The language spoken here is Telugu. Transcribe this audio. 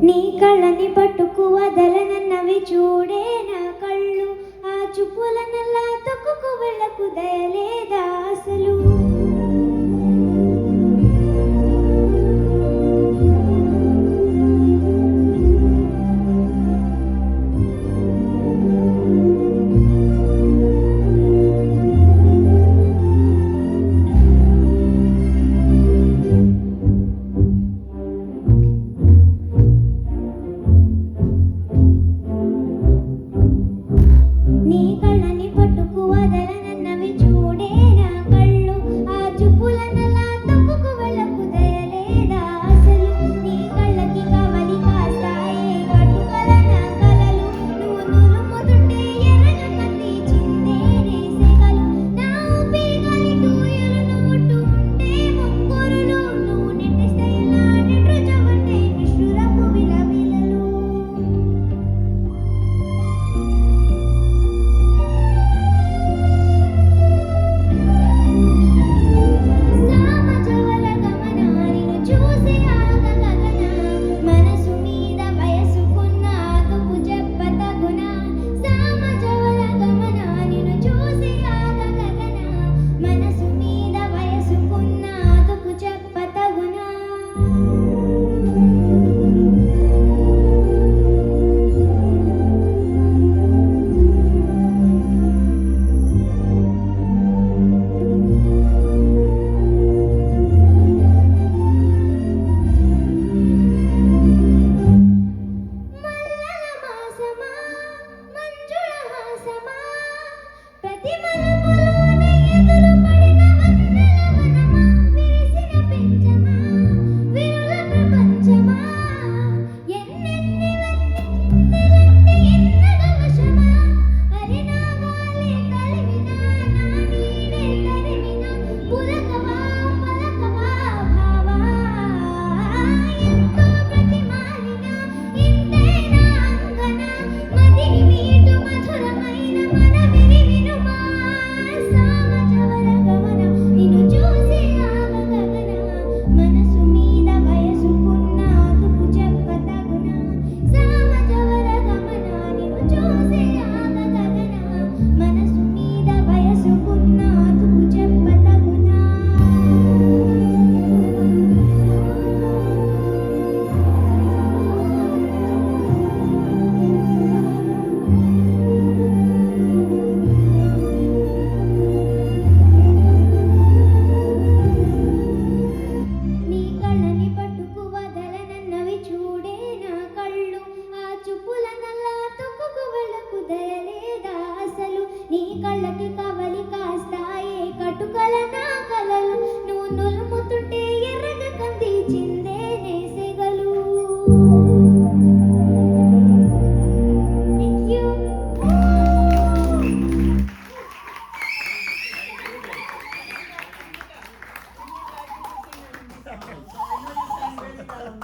నీ కళ్ళని పట్టుకు వదలనన్నవి చూడే నా కళ్ళు, ఆ చూపుల నల్లా తొక్కుకు వెళ్ళకు దయలేదా అసలు. నీ కళ్ళని పట్టుకు వదలనన్నవి చూడే నా కళ్ళు, ఆ చూపుల నల్లా తొక్కుకు వెళ్ళకు దయలేదా అసలు. నీ కళ్ళకి కవలి కాస్తాయే కట్టుకల నా కలలు, నువ్వు నులుముతుంటే ఎర్రగ కత్తి చిందేనే సెగలు. నా ఊపిరి గాలి తూయలు నువ్వు ఉంటే ముగ్గురులు, నువ్వు నెట్టేస్తే ఎలా నిట్రుజవంటే నిష్ఠురపు విలవిలలు. సామజవర గమన నిన్ను చూసి ఆగగగన, మనసు మీద వయసుకున్న ఆతుపు చెప్పతగునా. సామజవర గమన నిన్ను చూసి ఆగగగన, మనసు మీద వయసుకున్న ఆతుపు చెప్పతగునా. మల్లల మాసమా మంజుళ హాసమా, ప్రతి మలుపులోనే ఎదురు పడిన వన్నెల వనమా, విరిసిన పెంచమా విరుల ప్రపంచమా, ఎన్నెన్ని వన్నెలంటే ఎన్నగ వశమా. అరె నా గాలే కలిమినా నా నీడే తరిమినా, పులకవా పలకవా భావా. ఎంతో ప్రతిమాలిన ఇంతేనా అంగన, మదిని మీటు మధురమైన మనవిని వినుమా. సామజవర గమన నిన్ను చూసి ఆగగగన, మనసు మీద వయసుకున్న ఆతుపు చెప్పతగునా. సామజవర గమన నిన్ను చూసి ఆగగగన, మనసు మీద వయసుకున్న ఆతుపు చెప్పతగునా. నీ కళ్ళని పట్టుకు వదలనన్నవి చూడే నా కళ్ళు, ఆ చూపుల నల్లా తొక్కుకు వెళ్ళకు దయలేదా అసలు. నీ కళ్ళకి